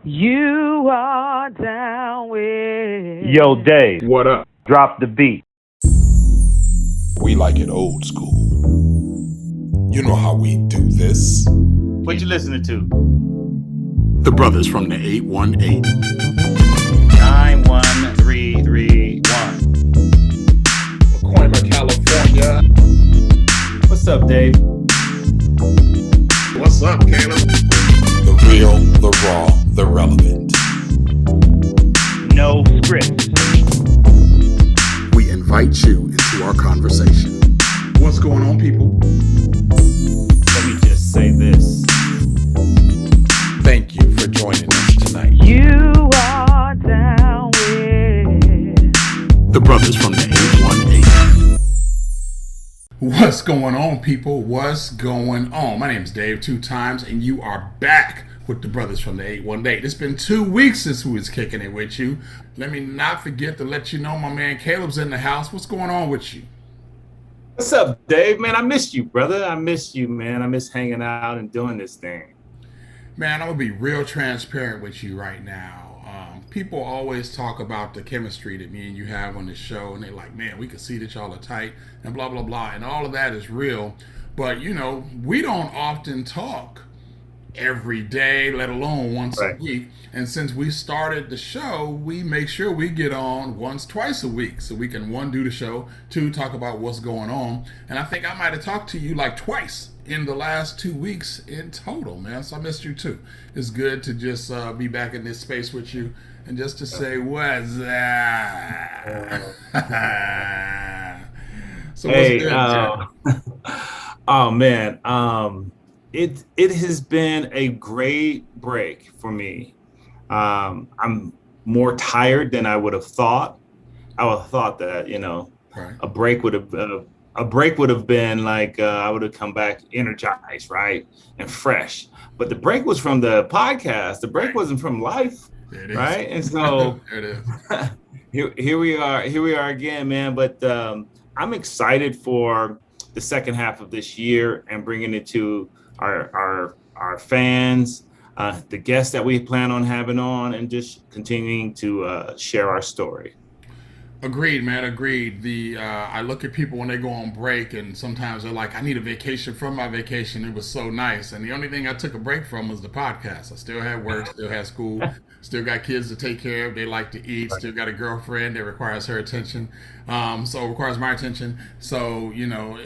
You are down with. Yo, Dave. What up? Drop the beat. We like it old school. You know how we do this. What you listening to? The brothers from the 818. 91331. Pacoima, California. What's up, Dave? What's up, Caleb? The real, the raw, the relevant. No script. We invite you into our conversation. What's going on, people? Let me just say this. Thank you for joining us tonight. You are down with. The brothers from the 818. What's going on, people? What's going on? My name is Dave 2 times, and you are back with the brothers from the 818. It's been 2 weeks since we was kicking it with you. Let me not forget to let you know my man Caleb's in the house. What's going on with you? What's up, Dave? Man, I missed you, brother. I missed you, man. I miss hanging out and doing this thing. Man, I'm going to be real transparent with you right now. People always talk about the chemistry that me and you have on the show, and they're like, man, we can see that y'all are tight, and blah, blah, blah, and all of that is real. But, you know, we don't often talk every day, let alone once a week. And since we started the show, we make sure we get on once, twice a week, so we can, 1, do the show, 2, talk about what's going on. And I think I might have talked to you like twice in the last 2 weeks in total, man. So I missed you too. It's good to just be back in this space with you and just to say, what's that? So Hey, what's good, oh man, it has been a great break for me. I'm more tired than I would have thought. I would have thought that, you know, right. a break would have been like I would have come back energized, right, and fresh. But the break was from the podcast. The break wasn't from life, right? And so it is. here we are again, man. But I'm excited for the second half of this year and bringing it to our fans, the guests that we plan on having on, and just continuing to share our story. Agreed, man. Agreed. I look at people when they go on break, and sometimes they're like, I need a vacation from my vacation. It was so nice. And the only thing I took a break from was the podcast. I still had work, still had school, still got kids to take care of. They like to eat, still got a girlfriend that requires her attention. So requires my attention. So, you know,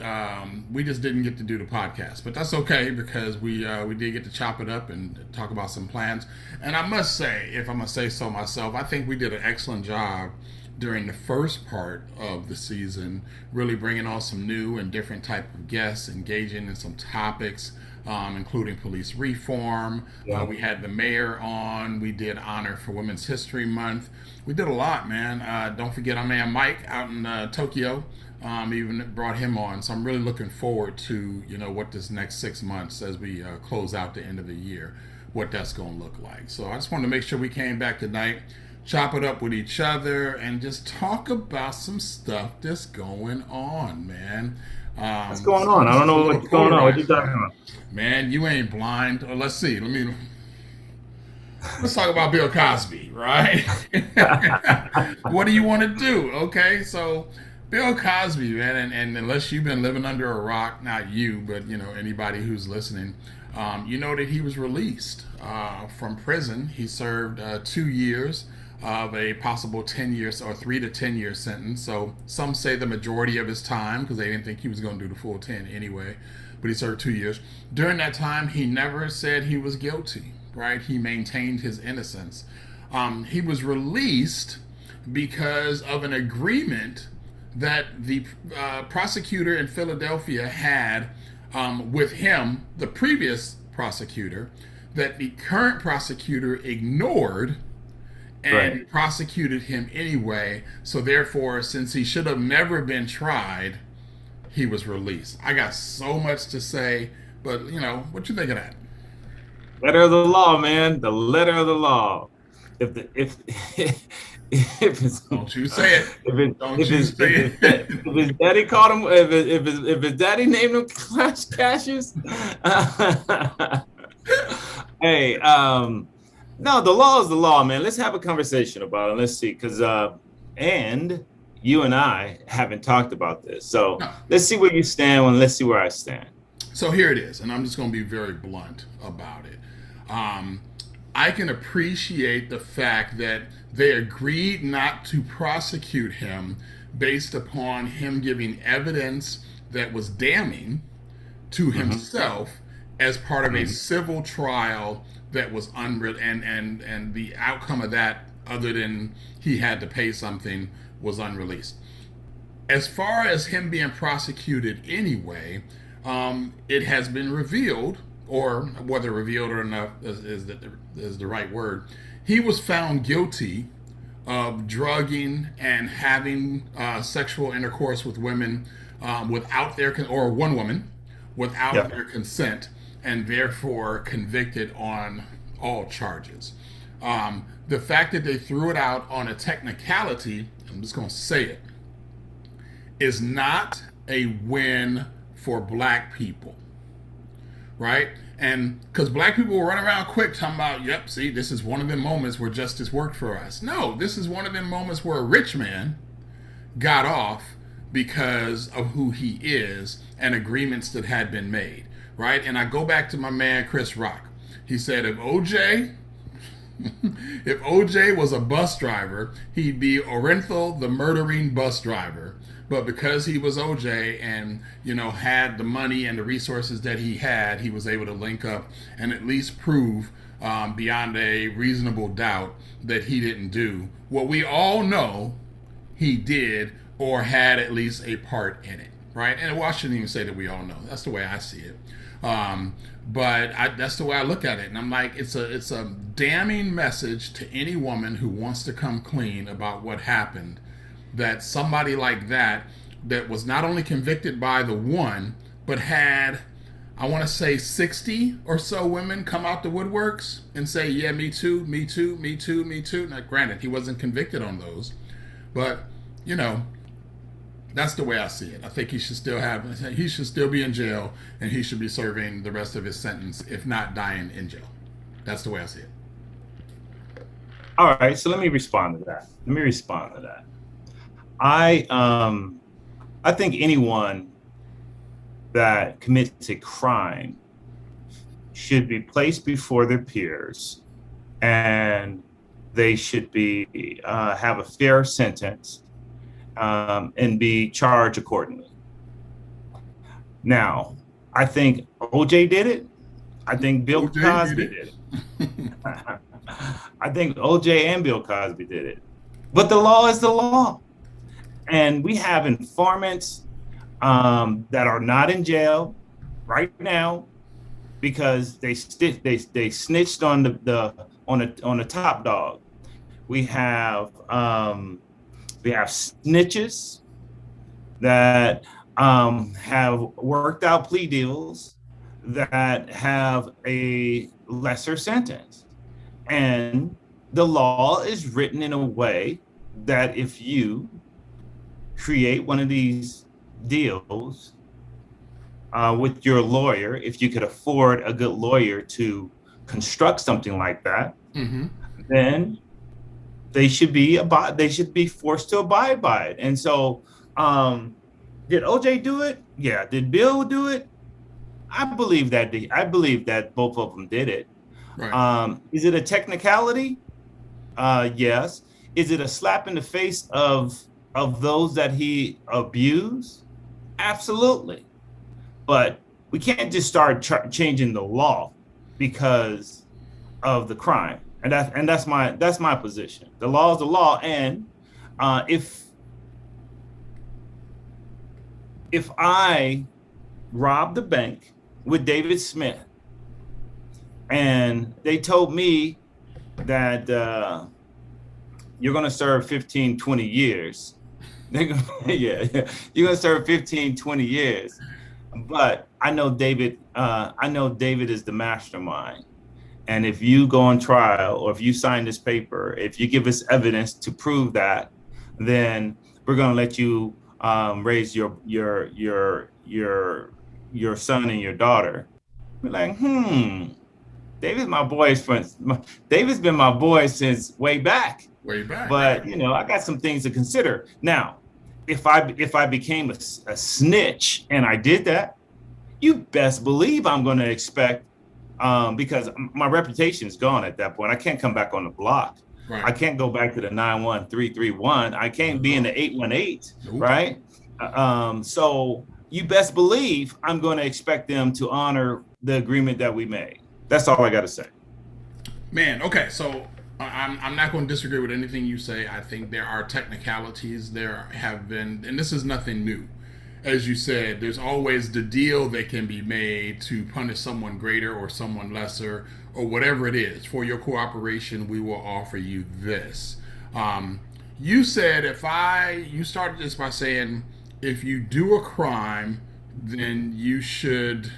we just didn't get to do the podcast, but that's okay because we did get to chop it up and talk about some plans. And I must say, if I'm going to say so myself, I think we did an excellent job during the first part of the season, really bringing on some new and different type of guests, engaging in some topics, including police reform. Yeah. We had the mayor on. We did honor for Women's History Month. We did a lot, man. Don't forget our man Mike out in Tokyo. Even brought him on. So I'm really looking forward to, you know, what this next 6 months as we close out the end of the year, what that's going to look like. So I just wanted to make sure we came back tonight, chop it up with each other, and just talk about some stuff that's going on, man. What's going on? I don't know what's going on. What you talking about? Man, you ain't blind. Let's see. Let's talk about Bill Cosby, right? What do you want to do? Okay, so Bill Cosby, man, and unless you've been living under a rock, not you, but you know anybody who's listening, you know that he was released from prison. He served 2 years of a possible 10 years or 3 to 10 year sentence. So some say the majority of his time because they didn't think he was going to do the full 10 anyway, but he served 2 years. During that time, he never said he was guilty, right? He maintained his innocence. He was released because of an agreement that the prosecutor in Philadelphia had with him, the previous prosecutor, that the current prosecutor ignored and prosecuted him anyway. So therefore, since he should have never been tried, he was released. I got so much to say, but you know, what you think of that? Letter of the law, man. The letter of the law. If it's Don't you say it. If his daddy called him, if his daddy named him Cassius. Hey, No, the law is the law, man. Let's have a conversation about it. Let's see, because and you and I haven't talked about this, so No. let's see where you stand. And let's see where I stand. So here it is, and I'm just going to be very blunt about it. Um, I can appreciate the fact that they agreed not to prosecute him based upon him giving evidence that was damning to himself as part of a civil trial that was unreal, and the outcome of that, other than he had to pay something, was unreleased. As far as him being prosecuted anyway, it has been revealed, or whether revealed or not is the right word. He was found guilty of drugging and having sexual intercourse with women without their or one woman without their consent, and therefore convicted on all charges. The fact that they threw it out on a technicality, I'm just going to say it, is not a win for black people, right? And because black people will run around quick talking about, yep, see, this is one of them moments where justice worked for us. No, this is one of them moments where a rich man got off because of who he is and agreements that had been made, right? And I go back to my man Chris Rock. He said if OJ was a bus driver, he'd be Orenthal, the murdering bus driver. But because he was OJ and, had the money and the resources that he was able to link up and at least prove beyond a reasonable doubt that he didn't do what we all know he did or had at least a part in it, right? And well, I shouldn't even say that we all know. That's the way I see it. That's the way I look at it. And I'm like, it's a damning message to any woman who wants to come clean about what happened, that somebody like that was not only convicted by the one, but had, I want to say 60 or so women come out the woodworks and say, yeah, me too, me too, me too, me too. Now, granted, he wasn't convicted on those, but, that's the way I see it. I think he should still be in jail, and he should be serving the rest of his sentence, if not dying in jail. That's the way I see it. All right, so let me respond to that. I think anyone that commits a crime should be placed before their peers, and they should be have a fair sentence and be charged accordingly. Now, I think OJ did it. I think Bill Cosby did it. I think OJ and Bill Cosby did it. But the law is the law. And we have informants that are not in jail right now because they snitched on the top dog. We have snitches that have worked out plea deals that have a lesser sentence. And the law is written in a way that if you create one of these deals with your lawyer, if you could afford a good lawyer to construct something like that, then they should be forced to abide by it. And so, did OJ do it? Yeah. Did Bill do it? I believe that both of them did it. Right. Is it a technicality? Yes. Is it a slap in the face of those that he abused? Absolutely. But we can't just start changing the law because of the crime. And that's my position. The law is the law, and if I robbed the bank with David Smith, and they told me that you're going to serve 15, 20 years. You're going to serve 15, 20 years. But I know David is the mastermind. And if you go on trial, or if you sign this paper, if you give us evidence to prove that, then we're going to let you raise your son and your daughter. We're like, David's my boy David's been my boy since way back. Way back. But I got some things to consider. Now, if I became a snitch and I did that, you best believe I'm going to expect, because my reputation is gone at that point. I can't come back on the block. Right. I can't go back to the 91331. I can't be in the 818, Nope. right? So you best believe I'm going to expect them to honor the agreement that we made. That's all I got to say. Man, okay, so I'm not going to disagree with anything you say. I think there are technicalities. There have been, and this is nothing new. As you said, there's always the deal that can be made to punish someone greater or someone lesser or whatever it is. For your cooperation, we will offer you this. You said you started this by saying if you do a crime, then you should,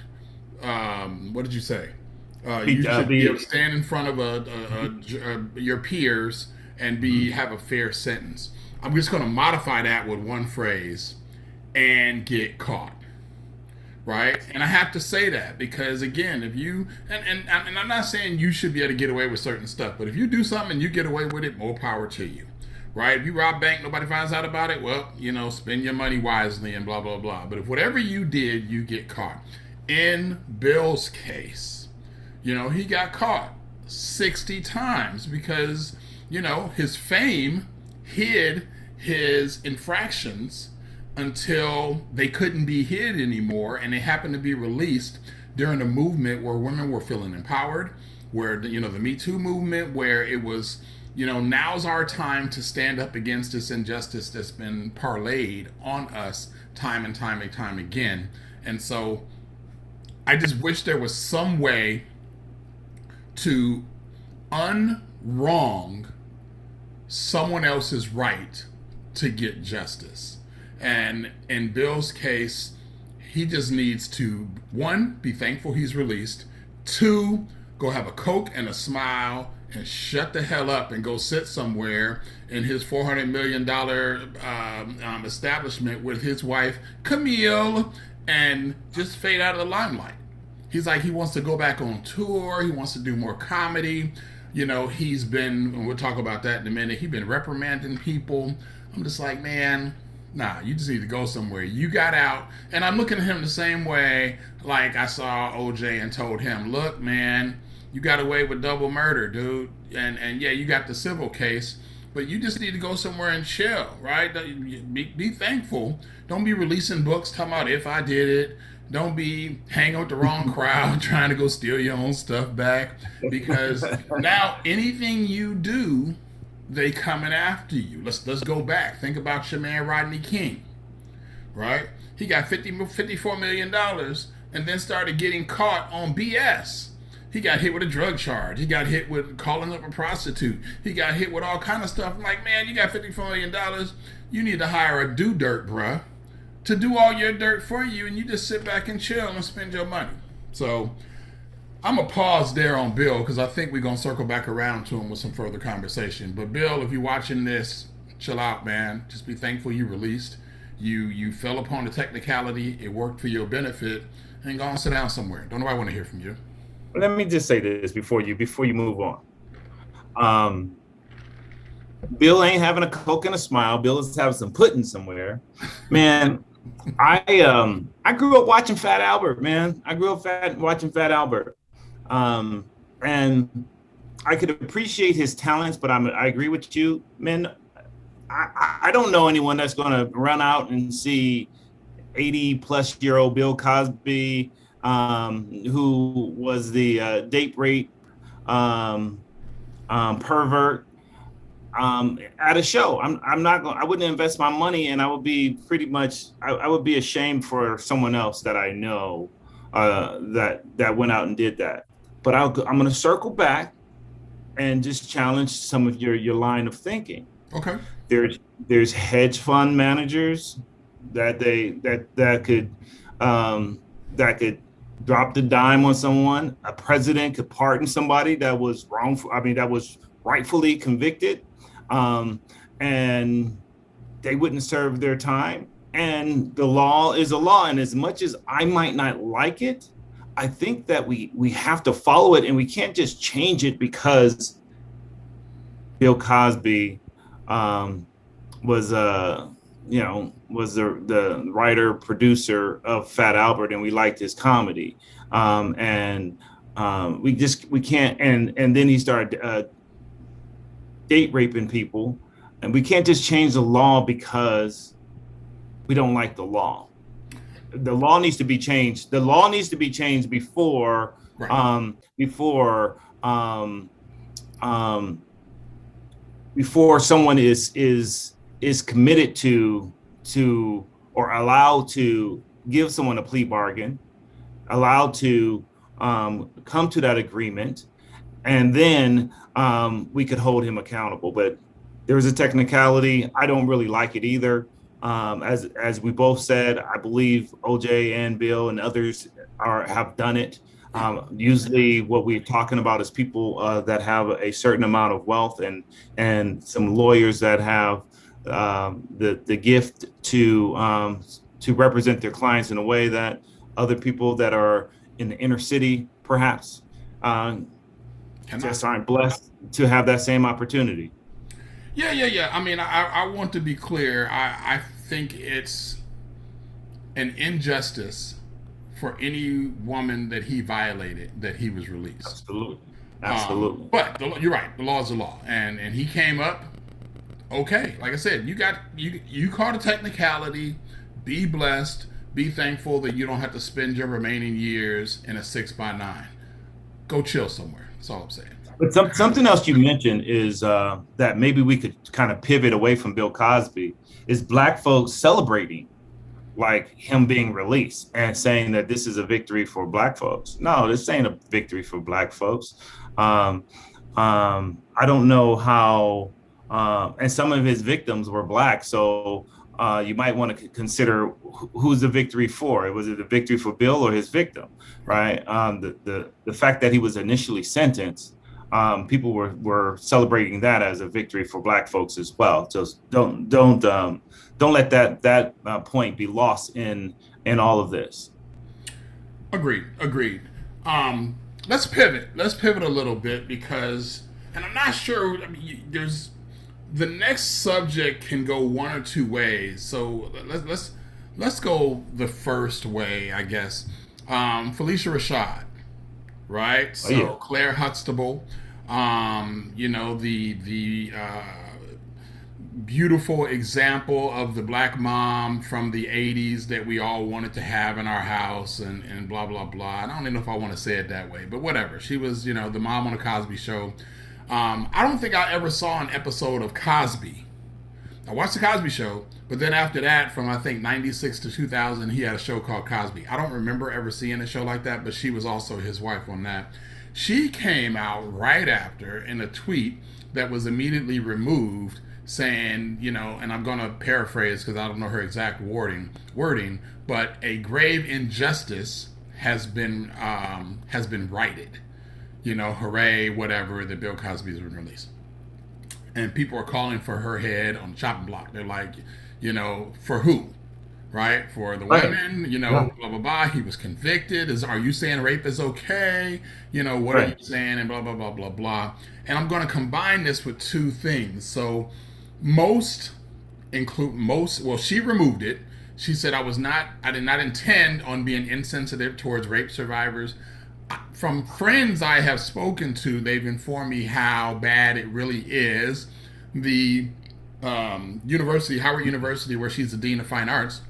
what did you say? You should be able to stand in front of your peers and have a fair sentence. I'm just going to modify that with one phrase: and get caught. Right? And I have to say that because, again, if you and I'm not saying you should be able to get away with certain stuff, but if you do something and you get away with it, more power to you. Right? If you rob a bank, nobody finds out about it, well, spend your money wisely and blah blah blah. But if whatever you did, you get caught. In Bill's case, he got caught 60 times because, his fame hid his infractions until they couldn't be hid anymore, and they happened to be released during a movement where women were feeling empowered, where, the Me Too movement, where it was, now's our time to stand up against this injustice that's been parlayed on us time and time and time again. And so I just wish there was some way to unwrong someone else's right to get justice. And in Bill's case, he just needs to, one, be thankful he's released, two, go have a Coke and a smile and shut the hell up and go sit somewhere in his $400 million establishment with his wife, Camille, and just fade out of the limelight. He's like, he wants to go back on tour. He wants to do more comedy. He's been, and we'll talk about that in a minute, he's been reprimanding people. I'm just like, man, nah, you just need to go somewhere. You got out. And I'm looking at him the same way like I saw OJ and told him, look, man, you got away with double murder, dude. And yeah, you got the civil case, but you just need to go somewhere and chill, right? Be thankful. Don't be releasing books talking about if I did it. Don't be hanging with the wrong crowd trying to go steal your own stuff back, because now anything you do, they coming after you. Let's go back. Think about your man Rodney King, right? He got $54 million and then started getting caught on BS. He got hit with a drug charge. He got hit with calling up a prostitute. He got hit with all kind of stuff. I'm like, man, you got $54 million. You need to hire a do-dirt, bruh, to do all your dirt for you, and you just sit back and chill and spend your money. So I'm going to pause there on Bill because I think we're going to circle back around to him with some further conversation. But Bill, if you're watching this, chill out, man. Just be thankful you released. You fell upon the technicality. It worked for your benefit. And go and sit down somewhere. Don't nobody want to hear from you. Let me just say this before you move on. Bill ain't having a Coke and a smile. Bill is having some pudding somewhere. Man, I grew up watching Fat Albert, man. I grew up watching Fat Albert. And I could appreciate his talents, but I agree with you, man. I don't know anyone that's going to run out and see 80-plus-year-old Bill Cosby, who was the date rape pervert, at a show. I wouldn't invest my money, and I would be I would be ashamed for someone else that I know that went out and did that. But I'm going to circle back and just challenge some of your line of thinking. Okay. There's hedge fund managers that could drop the dime on someone. A president could pardon somebody that was that was rightfully convicted, and they wouldn't serve their time. And the law is a law. And as much as I might not like it, I think that we have to follow it, and we can't just change it because Bill Cosby was was the writer producer of Fat Albert, and we liked his comedy, and we can't, and then he started date raping people, and we can't just change the law because we don't like the law. The law needs to be changed. The law needs to be changed before Right. Before someone is committed to or allowed to give someone a plea bargain, allowed to come to that agreement, and then we could hold him accountable. But there was a technicality. I don't really like it either. As we both said, I believe OJ and Bill and others have done it. Usually, what we're talking about is people that have a certain amount of wealth and some lawyers that have the gift to represent their clients in a way that other people that are in the inner city perhaps just aren't blessed to have that same opportunity. Yeah. I mean, I want to be clear. I think it's an injustice for any woman that he violated that he was released. Absolutely. Absolutely. But you're right. The law is the law, and he came up okay. Like I said, you caught a technicality. Be blessed. Be thankful that you don't have to spend your remaining years in a 6x9. Go chill somewhere. That's all I'm saying. But something else you mentioned is that maybe we could kind of pivot away from Bill Cosby is Black folks celebrating like him being released and saying that this is a victory for Black folks. No, this ain't a victory for Black folks. I don't know how, and some of his victims were Black, so you might want to consider who's the victory for. Was it a victory for Bill or his victim, right? The fact that he was initially sentenced, people were celebrating that as a victory for Black folks as well. So don't let that point be lost in all of this. Agreed. Let's pivot. Let's pivot a little bit because, and I'm not sure. I mean, there's the next subject can go one or two ways. So let's go the first way, I guess. Phylicia Rashad, right? So yeah. Claire Huxtable, the beautiful example of the Black mom from the 80s that we all wanted to have in our house and blah, blah, blah. And I don't even know if I want to say it that way, but whatever. She was, the mom on the Cosby Show. I don't think I ever saw an episode of Cosby. I watched the Cosby Show, but then after that, from I think 96 to 2000, he had a show called Cosby. I don't remember ever seeing a show like that, but she was also his wife on that. She came out right after in a tweet that was immediately removed saying, and I'm going to paraphrase because I don't know her exact wording, but a grave injustice has been righted. Hooray, whatever, that Bill Cosby's been released. And people are calling for her head on the chopping block. They're like, for who? Right? For the women, blah, blah, blah. He was convicted. Are you saying rape is okay? What are you saying? And blah, blah, blah, blah, blah. And I'm going to combine this with two things. So she removed it. She said, I did not intend on being insensitive towards rape survivors. From friends I have spoken to, they've informed me how bad it really is. The Howard University, where she's the dean of fine arts,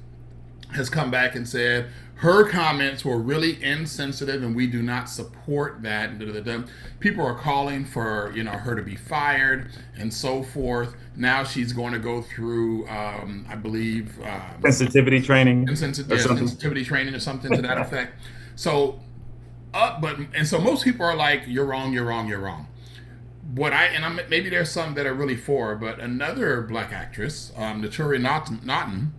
has come back and said her comments were really insensitive and we do not support that. People are calling for her to be fired and so forth. Now she's going to go through, I believe, sensitivity training, sensitivity training or something to that effect. So. So most people are like, you're wrong. Maybe there's some that are really for, but another Black actress, Naturi Naughton,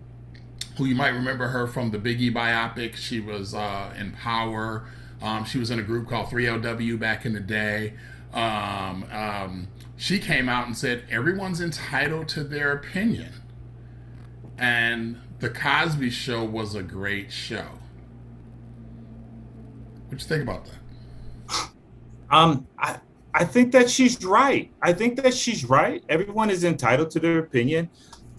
who you might remember her from the Biggie biopic. She was in Power. She was in a group called 3LW back in the day. She came out and said everyone's entitled to their opinion, and the Cosby Show was a great show. What you think about that? I I think that she's right. I think that she's right. Everyone is entitled to their opinion.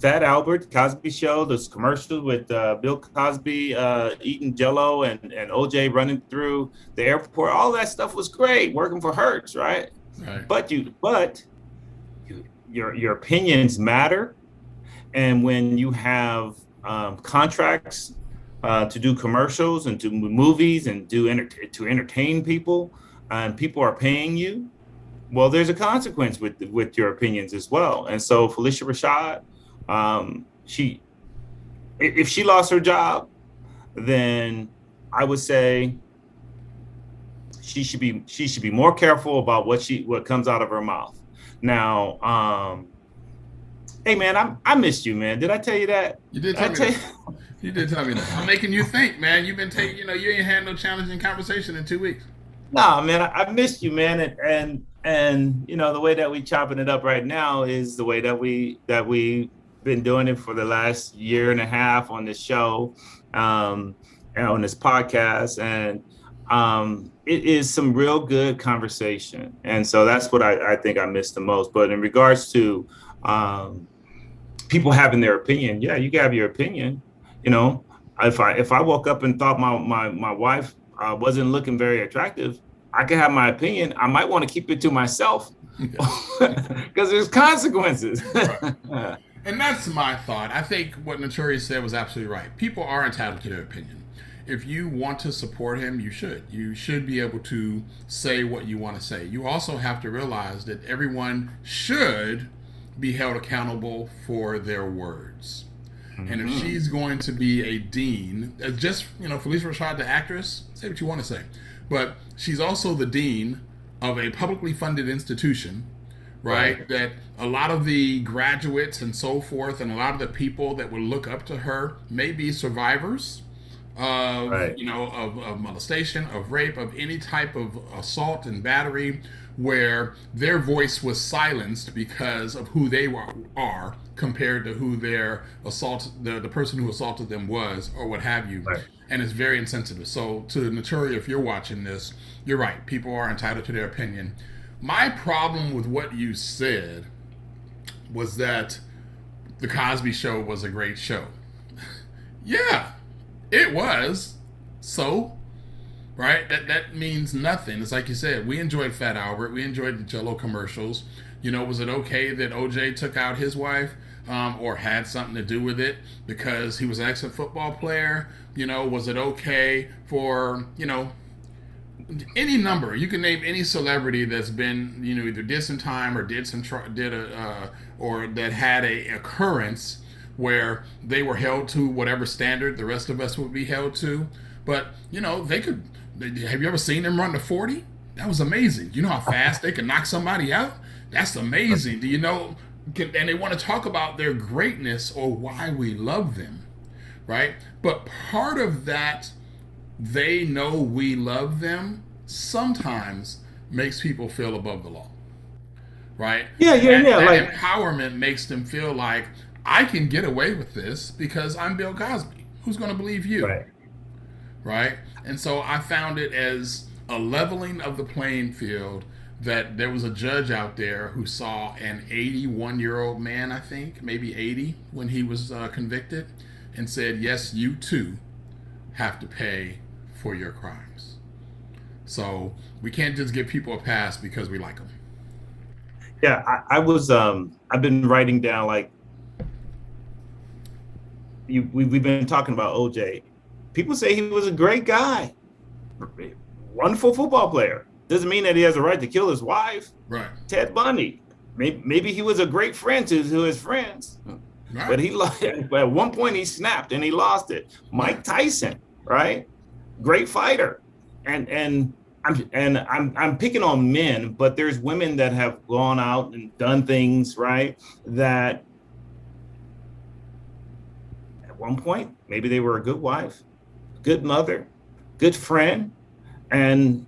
Fat Albert, Cosby Show, those commercials with Bill Cosby eating Jello and OJ running through the airport, all that stuff was great. Working for Hertz, right? Right. But your opinions matter, and when you have contracts to do commercials and to movies and to entertain people, and people are paying you, well, there's a consequence with your opinions as well. And so Phylicia Rashad, she, if she lost her job, then I would say she should be more careful about what comes out of her mouth. Now, hey man, I missed you, man. Did I tell you that? You did tell me that. You did tell me that. I'm making you think, man. You've been taking, you ain't had no challenging conversation in 2 weeks. No, man, I missed you, man, and the way that we chopping it up right now is the way that we've been doing it for the last year and a half on this show, and on this podcast, and it is some real good conversation, and so that's what I think I missed the most. But in regards to people having their opinion, yeah, you can have your opinion. If I woke up and thought my wife wasn't looking very attractive, I can have my opinion. I might want to keep it to myself because there's consequences. Right. And that's my thought. I think what Notorious said was absolutely right. People are entitled to their opinion. If you want to support him, you should. You should be able to say what you want to say. You also have to realize that everyone should be held accountable for their words. And if she's going to be a dean, just, Phylicia Rashad, the actress, say what you want to say, but she's also the dean of a publicly funded institution, right? That a lot of the graduates and so forth, and a lot of the people that would look up to her may be survivors of, of molestation, of rape, of any type of assault and battery, where their voice was silenced because of who they are compared to who their the person who assaulted them was, or what have you. Right. And it's very insensitive. So to Notoria, if you're watching this, you're right. People are entitled to their opinion. My problem with what you said was that the Cosby Show was a great show. Yeah, it was. So, right? That means nothing. It's like you said, we enjoyed Fat Albert. We enjoyed the Jello commercials. Was it okay that OJ took out his wife, or had something to do with it because he was an excellent football player? Was it okay for, any number? You can name any celebrity that's been, either did some time or or that had a occurrence where they were held to whatever standard the rest of us would be held to. But, they could. Have you ever seen them run to 40? That was amazing. You know how fast they can knock somebody out? That's amazing. Do you know? And they want to talk about their greatness or why we love them, right? But part of that, they know we love them, sometimes makes people feel above the law, right? That empowerment makes them feel like, I can get away with this because I'm Bill Cosby. Who's going to believe you? Right? And so I found it as a leveling of the playing field, that there was a judge out there who saw an 81-year-old man, I think, maybe 80, when he was convicted, and said, yes, you too have to pay for your crimes. So we can't just give people a pass because we like them. Yeah, I've been writing down, we've been talking about OJ. People say he was a great guy, wonderful football player. Doesn't mean that he has a right to kill his wife. Right. Ted Bundy, maybe he was a great friend to his friends, right. But at one point he snapped and he lost it. Mike Tyson, right? Great fighter, and I'm picking on men, but there's women that have gone out and done things, right? That at one point maybe they were a good wife, good mother, good friend, and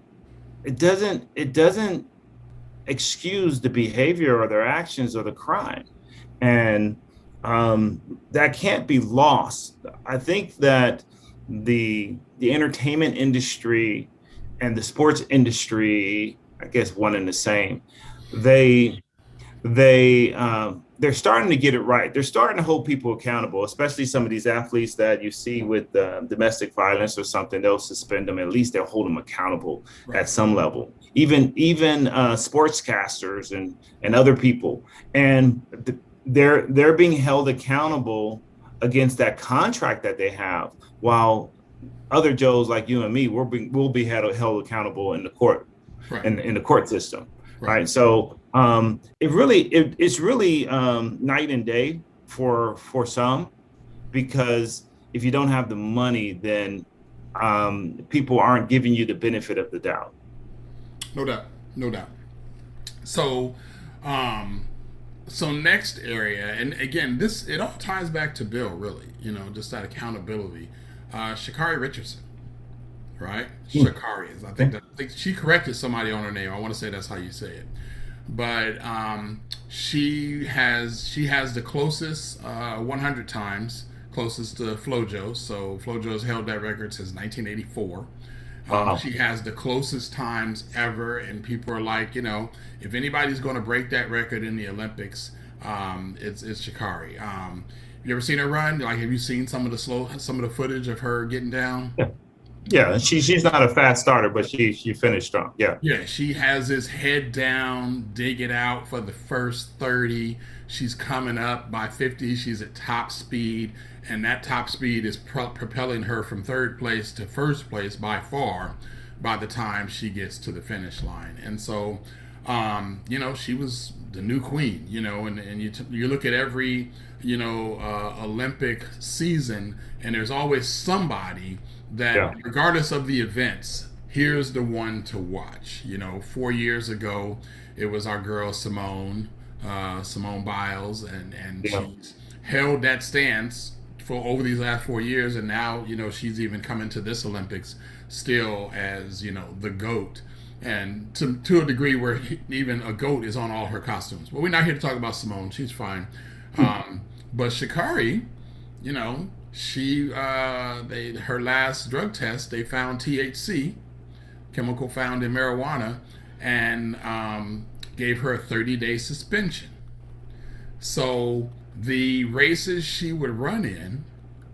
it doesn't excuse the behavior or their actions or the crime, and that can't be lost. I think that the entertainment industry and the sports industry, I guess one and the same. They they're starting to get it right. They're starting to hold people accountable, especially some of these athletes that you see with domestic violence or something. They'll suspend them. At least they'll hold them accountable at some level. Even sportscasters and other people, and they're being held accountable against that contract that they have, while other Joes like you and me will be held accountable in the court, in the court system. Right. So it's really night and day for some, because if you don't have the money, then people aren't giving you the benefit of the doubt. No doubt. So next area, and again, it all ties back to Bill, really, just that accountability. Sha'Carri Richardson. Right? Sha'Carri is. I think she corrected somebody on her name. I want to say that's how you say it. But she has the closest 100 times, closest to Flojo. So Flojo's held that record since 1984. Wow. She has the closest times ever, and people are like, if anybody's going to break that record in the Olympics, it's Sha'Carri. You ever seen her run? Like, have you seen some of the footage of her getting down? Yeah, she's not a fast starter, but she finished strong. Yeah, she has his head down, dig it out for the first 30. She's coming up by 50. She's at top speed, and that top speed is propelling her from third place to first place by far by the time she gets to the finish line. And so, she was the new queen. And you look at every Olympic season, and there's always somebody that, regardless of the events, here's the one to watch. 4 years ago, it was our girl Simone Biles, and she's held that stance for over these last 4 years, and now she's even coming to this Olympics still as the GOAT, and to a degree where even a GOAT is on all her costumes. But we're not here to talk about Simone; she's fine. But Sha'Carri, her last drug test, they found THC, chemical found in marijuana, and gave her a 30-day suspension. So the races she would run in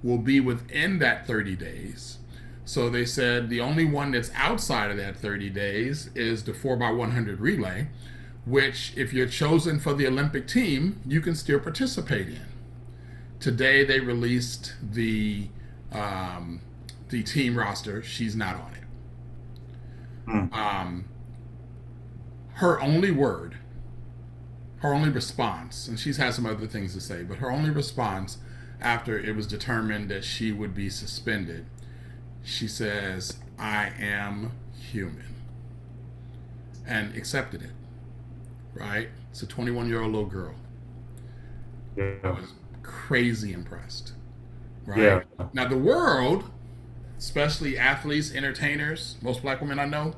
will be within that 30 days. So they said the only one that's outside of that 30 days is the 4x100 relay, which, if you're chosen for the Olympic team, you can still participate in. Today they released the team roster. She's not on it. Her only response, and she's had some other things to say, but her only response after it was determined that she would be suspended, she says, "I am human," and accepted it. Right? It's a 21-year-old little girl. I was crazy impressed. Right? Yeah. Now the world, especially athletes, entertainers, most black women I know,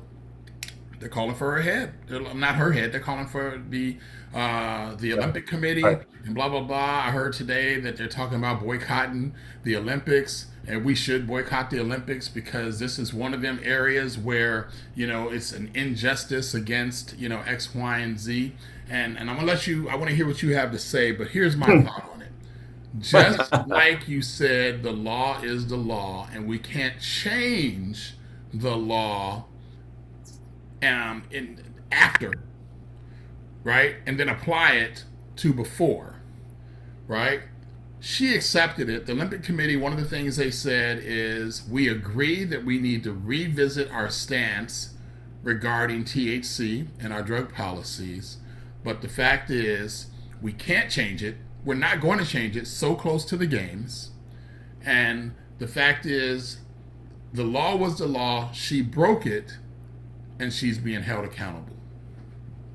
they're calling for her head. Not her head. They're calling for the Olympic Committee and blah blah blah. I heard today that they're talking about boycotting the Olympics, and we should boycott the Olympics because this is one of them areas where it's an injustice against X, Y, and Z. And I'm gonna let you. I want to hear what you have to say, but here's my thought on it. Just like you said, the law is the law, and we can't change the law after, right? And then apply it to before, right? She accepted it. The Olympic Committee, one of the things they said is, we agree that we need to revisit our stance regarding THC and our drug policies, but the fact is we can't change it. We're not going to change it so close to the games. And the fact is, the law was the law. She broke it, and she's being held accountable.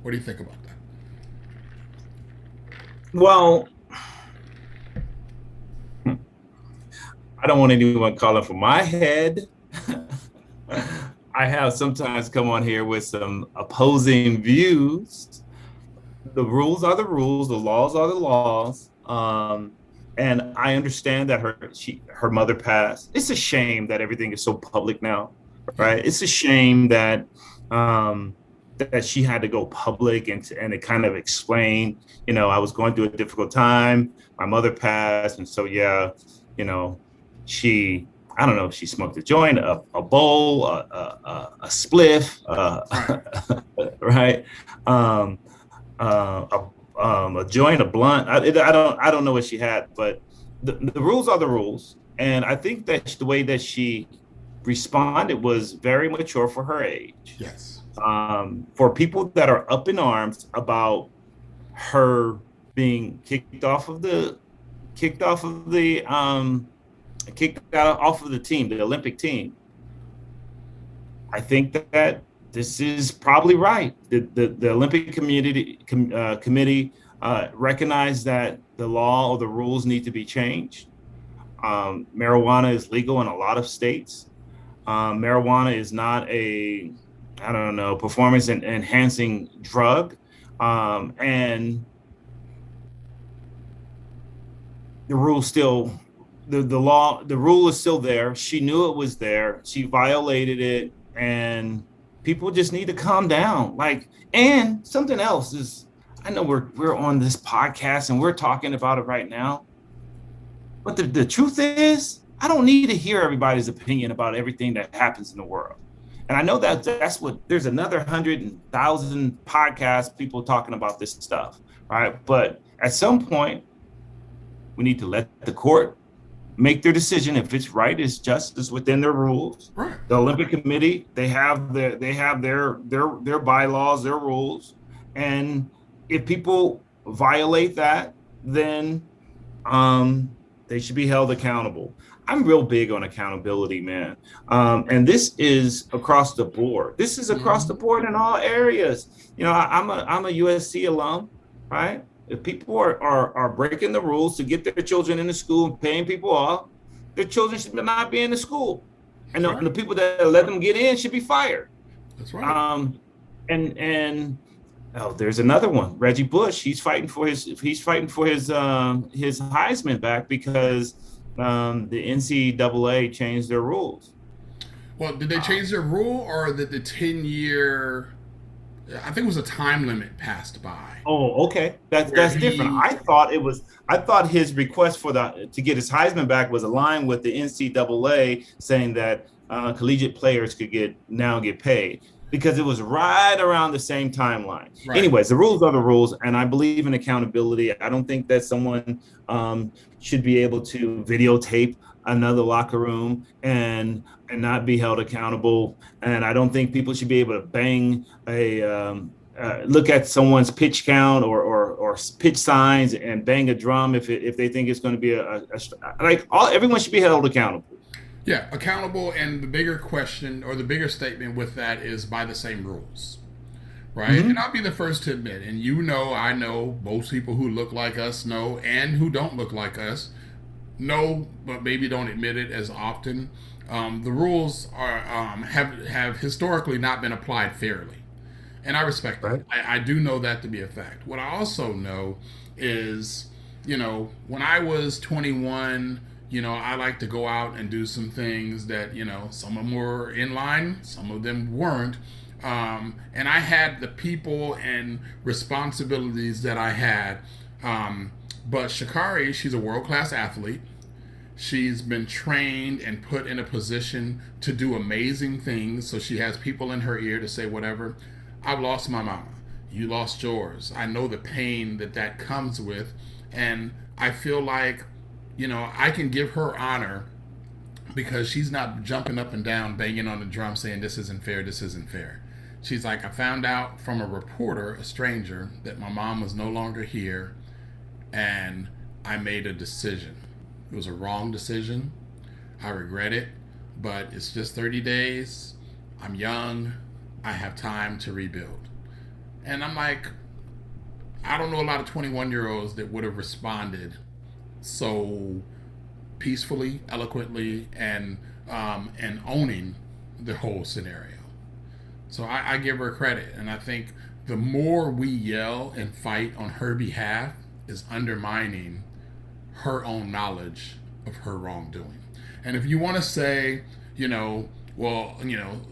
What do you think about that? Well, I don't want anyone calling for my head. I have sometimes come on here with some opposing views. The rules are the rules, the laws are the laws. And I understand that her mother passed. It's a shame that everything is so public now. right? It's a shame that that she had to go public and it kind of explain, I was going through a difficult time. My mother passed, and so yeah, you know, she I don't know if she smoked a joint, a bowl, a spliff, Right. right? Um, a joint, a blunt. I don't know what she had, but the rules are the rules, and I think that the way that she responded was very mature for her age. Yes. For people that are up in arms about her being kicked out off of the team, the Olympic team, I think that this is probably right. The Olympic committee recognized that the law or the rules need to be changed. Marijuana is legal in a lot of states. Marijuana is not I don't know, performance enhancing drug. And the rule still, the rule is still there. She knew it was there. She violated it, and people just need to calm down. And something else is, I know we're on this podcast and we're talking about it right now, but the truth is, I don't need to hear everybody's opinion about everything that happens in the world. And I know that's what there's another 100,000 podcast people talking about this stuff, right? But at some point, we need to let the court make their decision. If it's right, it's just, it's within their rules. Right. The Olympic Committee, they have their bylaws, their rules, and if people violate that, then they should be held accountable. I'm real big on accountability, man. And this is across the board. This is across the board in all areas. I'm a USC alum, right? If people are breaking the rules to get their children into school and paying people off, their children should not be in the school. And the people that let them get in should be fired. That's right. And there's another one. Reggie Bush, he's fighting for his Heisman back because the NCAA changed their rules. Well, did they change their rule, or did the 10-year? I think it was a time limit passed by. Oh, okay. That's different. I thought his request to get his Heisman back was aligned with the NCAA saying that collegiate players could get paid, because it was right around the same timeline. Right. Anyways, the rules are the rules, and I believe in accountability. I don't think that someone should be able to videotape another locker room and not be held accountable. And I don't think people should be able to bang look at someone's pitch count or pitch signs and bang a drum if they think it's going to be everyone should be held accountable. Yeah, accountable, and the bigger question or the bigger statement with that is by the same rules, right? Mm-hmm. And I'll be the first to admit, and I know most people who look like us know, and who don't look like us know, but maybe don't admit it as often. The rules are have historically not been applied fairly, and I respect that. I do know that to be a fact. What I also know is, when I was 21. I like to go out and do some things that, some of them were in line, some of them weren't. And I had the people and responsibilities that I had. But Sha'Carri, she's a world-class athlete. She's been trained and put in a position to do amazing things. So she has people in her ear to say whatever. I've lost my mama. You lost yours. I know the pain that comes with. And I feel like, I can give her honor because she's not jumping up and down, banging on the drum saying, this isn't fair, this isn't fair. She's like, I found out from a reporter, a stranger, that my mom was no longer here, and I made a decision. It was a wrong decision. I regret it, but it's just 30 days. I'm young. I have time to rebuild. And I'm like, I don't know a lot of 21-year-olds that would have responded so peacefully, eloquently, and owning the whole scenario. So I give her credit, and I think the more we yell and fight on her behalf is undermining her own knowledge of her wrongdoing. And if you want to say, Well,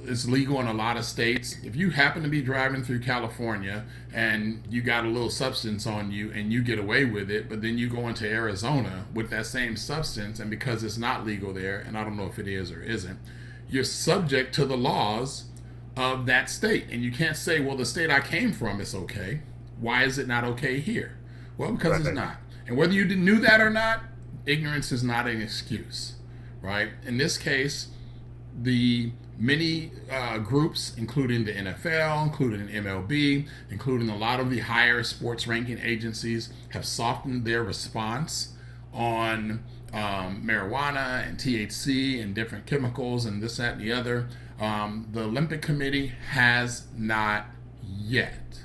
it's legal in a lot of states. If you happen to be driving through California and you got a little substance on you and you get away with it, but then you go into Arizona with that same substance, and because it's not legal there, and I don't know if it is or isn't, you're subject to the laws of that state. And you can't say, well, the state I came from is okay. Why is it not okay here? Well, because it's not. And whether you knew that or not, ignorance is not an excuse, right? In this case, the many groups, including the NFL, including MLB, including a lot of the higher sports ranking agencies, have softened their response on marijuana and THC and different chemicals and this, that, and the other. The Olympic Committee has not yet.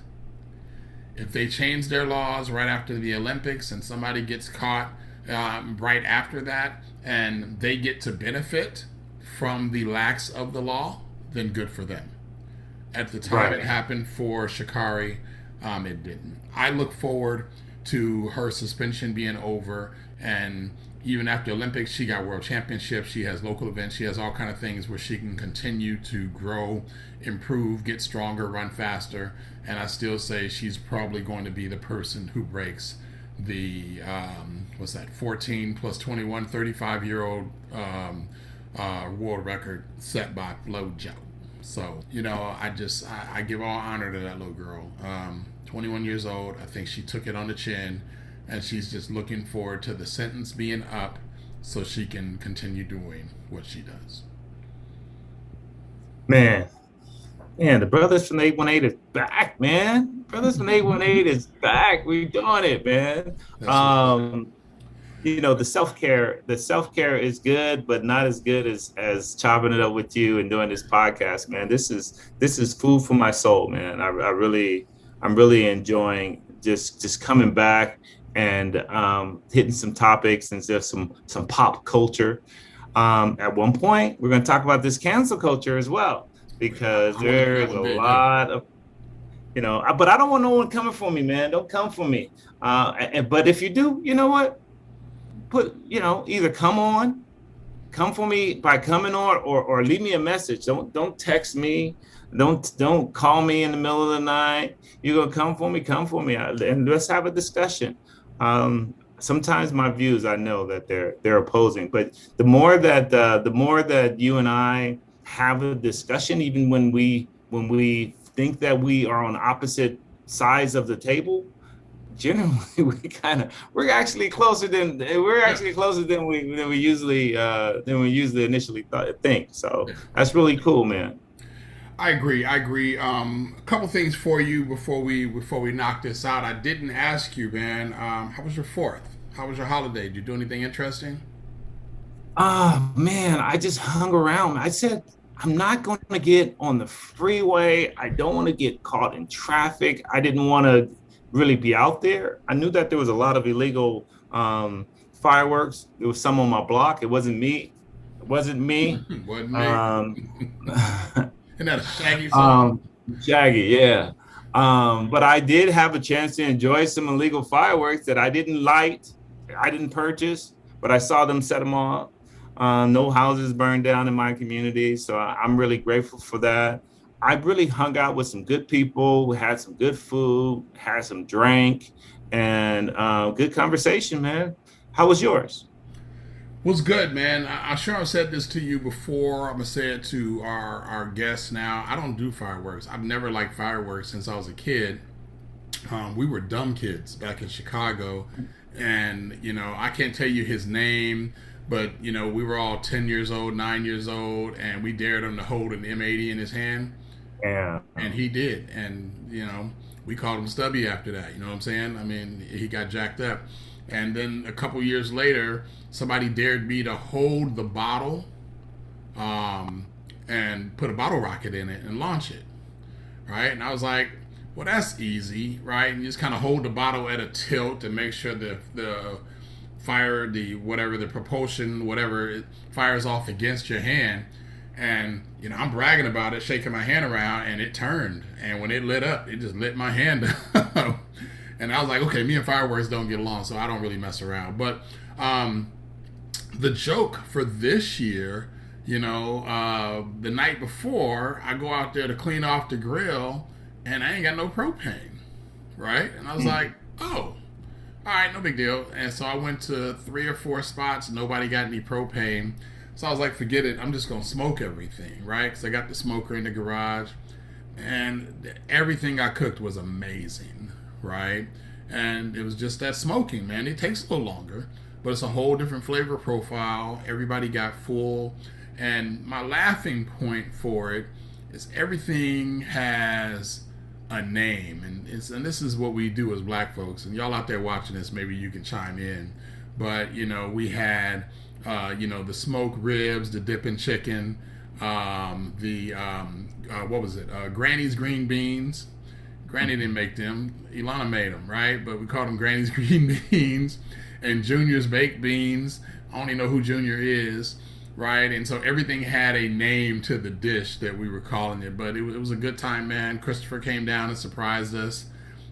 If they change their laws right after the Olympics and somebody gets caught right after that and they get to benefit from the lacks of the law, then good for them. At the time it happened for Sha'Carri, it didn't. I look forward to her suspension being over, and even after Olympics, she got world championships, she has local events, she has all kind of things where she can continue to grow, improve, get stronger, run faster, and I still say she's probably going to be the person who breaks the 14 plus 21, 35-year-old world record set by Flojo. So, I give all honor to that little girl. 21 years old. I think she took it on the chin, and she's just looking forward to the sentence being up so she can continue doing what she does. Man, the Brothers from 818 is back, man. Brothers from 818 is back. We're doing it, man. The self-care is good, but not as good as chopping it up with you and doing this podcast, man. This is food for my soul, man. I'm really enjoying just coming back and hitting some topics and just some pop culture. At one point, we're going to talk about this cancel culture as well, because there's a lot of, but I don't want no one coming for me, man. Don't come for me. But if you do, you know what? Either come for me by coming on, or leave me a message. Don't text me. Don't call me in the middle of the night. You're gonna come for me, and let's have a discussion. Sometimes my views, I know that they're opposing, but the more that you and I have a discussion, even when we think that we are on opposite sides of the table, generally we're actually closer than we usually initially think. So that's really cool, man. I agree. A couple things for you before we knock this out. I didn't ask you, man. How was your 4th? How was your holiday? Did you do anything interesting? Man, I just hung around. I said I'm not going to get on the freeway. I don't want to get caught in traffic. I didn't want to really be out there. I knew that there was a lot of illegal fireworks. There was some on my block. It wasn't me. Wasn't me. Isn't that a Shaggy song? Shaggy, yeah. But I did have a chance to enjoy some illegal fireworks that I didn't light, I didn't purchase, but I saw them set them off. No houses burned down in my community, so I'm really grateful for that. I really hung out with some good people. We had some good food, had some drink, and good conversation, man. How was yours? Was good, man. I'm sure I've said this to you before. I'm gonna say it to our guests now. I don't do fireworks. I've never liked fireworks since I was a kid. We were dumb kids back in Chicago, and I can't tell you his name, but we were all 10 years old, 9 years old, and we dared him to hold an M80 in his hand. Yeah. And he did, and we called him Stubby after that. You know what I'm saying? I mean, he got jacked up. And then a couple years later, somebody dared me to hold the bottle and put a bottle rocket in it and launch it, right? And I was like, well, that's easy, right? And you just kind of hold the bottle at a tilt and make sure the fire, the propulsion, whatever, it fires off against your hand. And, I'm bragging about it, shaking my hand around, and it turned. And when it lit up, it just lit my hand up. And I was like, okay, me and fireworks don't get along, so I don't really mess around. But the joke for this year The night before, I go out there to clean off the grill, and I ain't got no propane, right? And I was like, oh, all right, no big deal. And so I went to 3 or 4 spots. Nobody got any propane. So I was like, forget it. I'm just going to smoke everything, right? Because I got the smoker in the garage. And everything I cooked was amazing, right? And it was just that smoking, man. It takes a little longer, but it's a whole different flavor profile. Everybody got full. And my laughing point for it is everything has a name, and this is what we do as black folks. And y'all out there watching this, maybe you can chime in. But we had the smoked ribs, the dipping chicken, what was it? Granny's green beans. Granny didn't make them. Ilana made them, right? But we called them Granny's green beans, and Junior's baked beans. I don't even know who Junior is. Right, and so everything had a name to the dish that we were calling it, but it was a good time, man. Christopher came down and surprised us,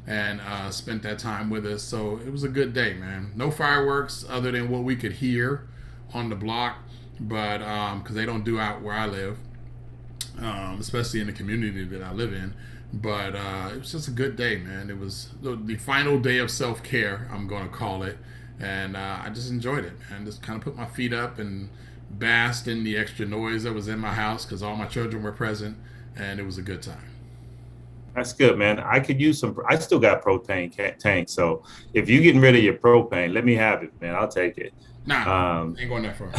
and spent that time with us. So it was a good day, man. No fireworks other than what we could hear on the block, but because they don't do out where I live, especially in the community that I live in. But it was just a good day, man. It was the final day of self-care, I'm going to call it, and I just enjoyed it, man. Just kind of put my feet up and basked in the extra noise that was in my house because all my children were present, and it was a good time. That's good, man. I could use some. I still got propane tank, so if you're getting rid of your propane, let me have it, man. I'll take it. Nah, ain't going that far.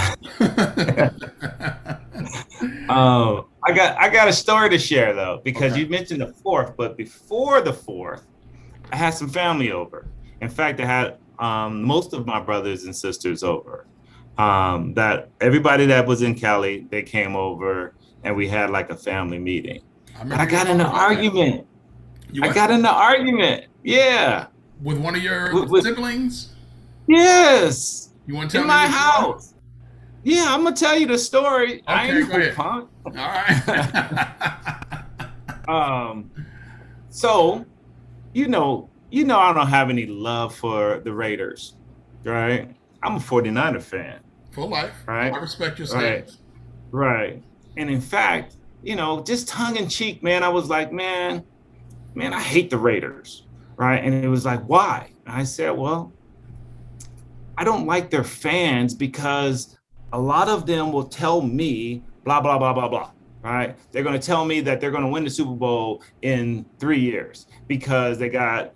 I got a story to share though, because you mentioned the 4th, but before the 4th, I had some family over. In fact, I had most of my brothers and sisters over. That everybody that was in Cali, they came over and we had like a family meeting. But I got in an argument. Yeah. With one of your siblings? Yes. You want to tell in me my house? Yeah, I'm gonna tell you the story. Okay, I ain't go no ahead. punk. All right. So, I don't have any love for the Raiders, right? I'm a 49er fan. Full life. Right. I respect your stance. Right. And in fact, just tongue in cheek, man, I was like, man, I hate the Raiders. Right. And it was like, why? And I said, well, I don't like their fans because a lot of them will tell me blah, blah, blah, blah, blah. Right. They're going to tell me that they're going to win the Super Bowl in 3 years because they got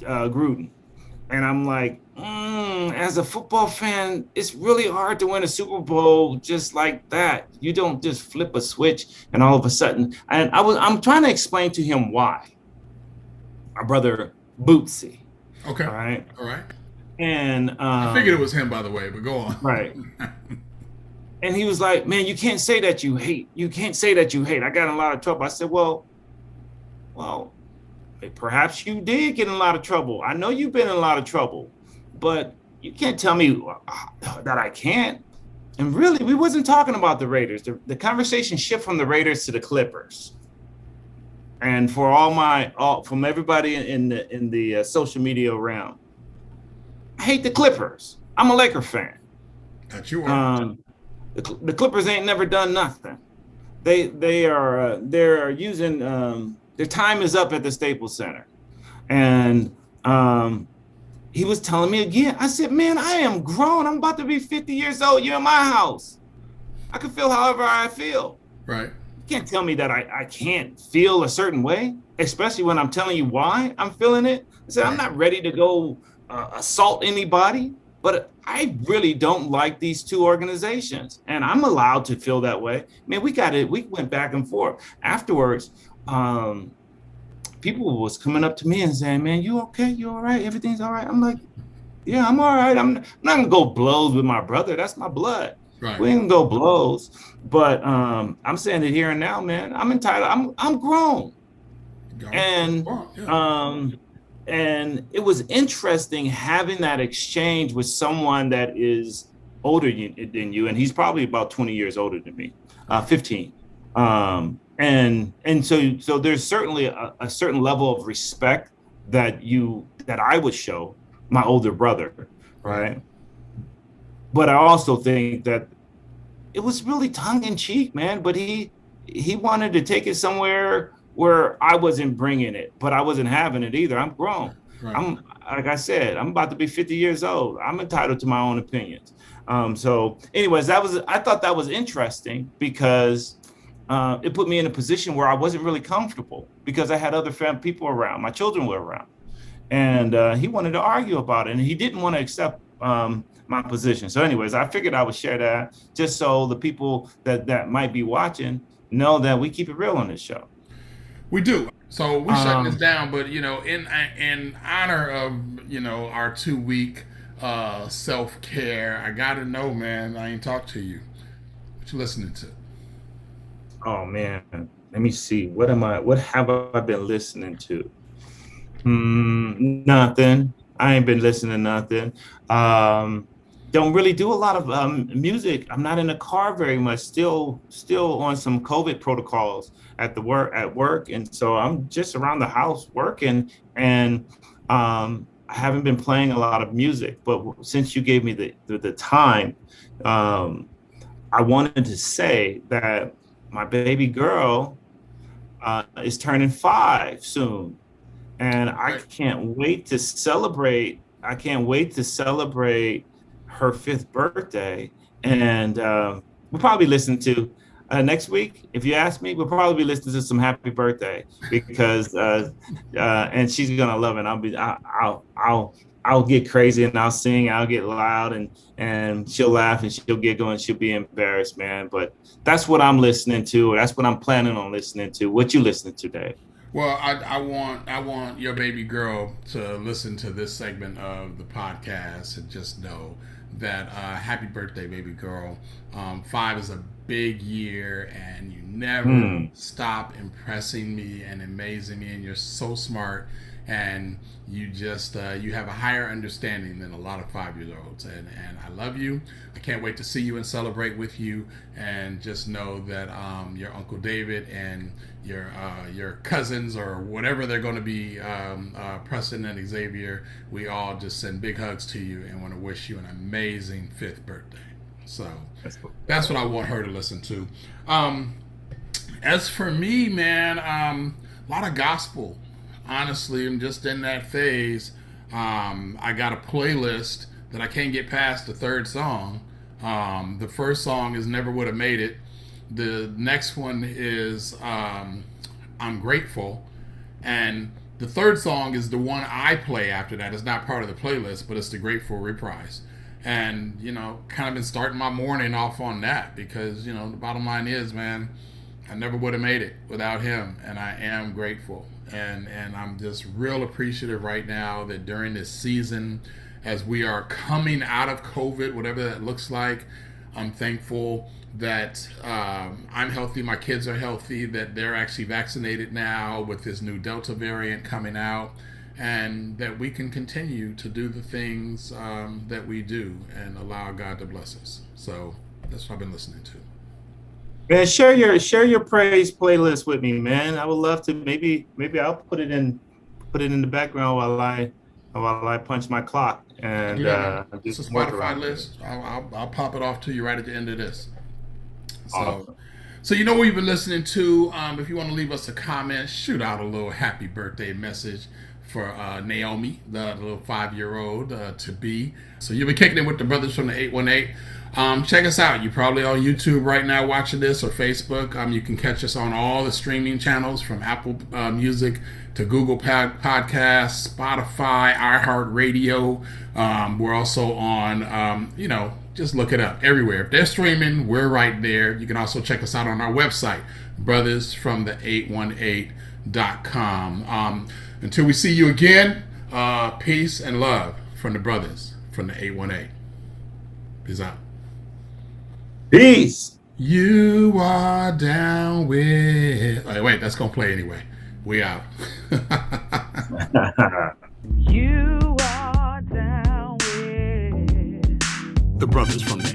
Gruden. And I'm like, as a football fan, it's really hard to win a Super Bowl just like that. You don't just flip a switch and all of a sudden. And I'm trying to explain to him why. Our brother Bootsy. Okay. All right. And I figured it was him, by the way, but go on. Right. And he was like, man, you can't say that you hate. You can't say that you hate. I got in a lot of trouble. I said, well, perhaps you did get in a lot of trouble. I know you've been in a lot of trouble, but you can't tell me that I can't. And really, we wasn't talking about the Raiders. The conversation shifted from the Raiders to the Clippers. And for from everybody in the social media around, I hate the Clippers. I'm a Laker fan. That you are. The Clippers ain't never done nothing. They're using their time is up at the Staples Center. And he was telling me again, I said, man, I am grown. I'm about to be 50 years old. You're in my house. I can feel however I feel. Right. You can't tell me that I can't feel a certain way, especially when I'm telling you why I'm feeling it. I said, I'm not ready to go assault anybody, but I really don't like these two organizations. And I'm allowed to feel that way. Man, we went back and forth. Afterwards, people was coming up to me and saying, man, you okay? You all right? Everything's all right? I'm like, yeah, I'm all right. I'm not gonna go blows with my brother. That's my blood. Right. We ain't gonna go blows. But I'm saying it here and now, man. I'm entitled. I'm grown. And it was interesting having that exchange with someone that is older than you, and he's probably about 20 years older than me, 15. And so there's certainly a certain level of respect that I would show my older brother, right? But I also think that it was really tongue in cheek, man. But he wanted to take it somewhere where I wasn't bringing it, but I wasn't having it either. I'm grown. Right. I'm, like I said, I'm about to be 50 years old. I'm entitled to my own opinions. So anyways, I thought that was interesting because it put me in a position where I wasn't really comfortable because I had other people around. My children were around. And he wanted to argue about it, and he didn't want to accept my position. So anyways, I figured I would share that just so the people that might be watching know that we keep it real on this show. We do. So we're shutting this down, but in honor of our 2-week self-care, I gotta know, man. I ain't talked to you. What you listening to? Oh man, let me see. What have I been listening to? Nothing. I ain't been listening to nothing. Don't really do a lot of music. I'm not in the car very much. Still on some COVID protocols at work, and so I'm just around the house working. And I haven't been playing a lot of music. But since you gave me the time, I wanted to say that my baby girl is turning 5 soon. And I can't wait to celebrate. I can't wait to celebrate her 5th birthday. And we'll probably listen to next week. If you ask me, we'll probably be listening to some happy birthday because and she's gonna love it. I'll get crazy and I'll sing. I'll get loud and she'll laugh and she'll giggle and she'll be embarrassed, man. But that's what I'm listening to. That's what I'm planning on listening to. What you listening to, Dave? Well, I want your baby girl to listen to this segment of the podcast and just know that happy birthday, baby girl. 5 is a big year, and you never stop impressing me and amazing me, and you're so smart, and you just you have a higher understanding than a lot of 5-year-olds, and I love you. I can't wait to see you and celebrate with you, and just know that your Uncle David and your cousins or whatever they're going to be, Preston and Xavier, we all just send big hugs to you and want to wish you an amazing 5th birthday. So that's what I want her to listen to. As for me, man, a lot of gospel. Honestly, I'm just in that phase. I got a playlist that I can't get past the 3rd song. The first song is Never Would Have Made It. The next one is I'm Grateful. And the 3rd song is the one I play after that. It's not part of the playlist, but it's the Grateful reprise. And, kind of been starting my morning off on that because, the bottom line is, man, I never would have made it without him, and I am grateful. And I'm just real appreciative right now that during this season, as we are coming out of COVID, whatever that looks like, I'm thankful that I'm healthy, my kids are healthy, that they're actually vaccinated now with this new Delta variant coming out, and that we can continue to do the things that we do and allow God to bless us. So that's what I've been listening to. Man, share your praise playlist with me, man. I would love to. Maybe I'll put it in the background while I punch my clock and it's a Spotify list. I'll pop it off to you right at the end of this. So you know what you've been listening to. If you want to leave us a comment, shoot out a little happy birthday message for Naomi, the little 5-year-old to be. So you'll be kicking it with the brothers from the 818. Check us out. You're probably on YouTube right now watching this, or Facebook. You can catch us on all the streaming channels from Apple Music to Google Podcasts, Spotify, iHeartRadio. We're also on, just look it up everywhere. If they're streaming, we're right there. You can also check us out on our website, brothersfromthe818.com. Until we see you again, peace and love from the brothers from the 818. Peace out. Peace. You are down with... wait, that's going to play anyway. We out. You are down with The brothers from the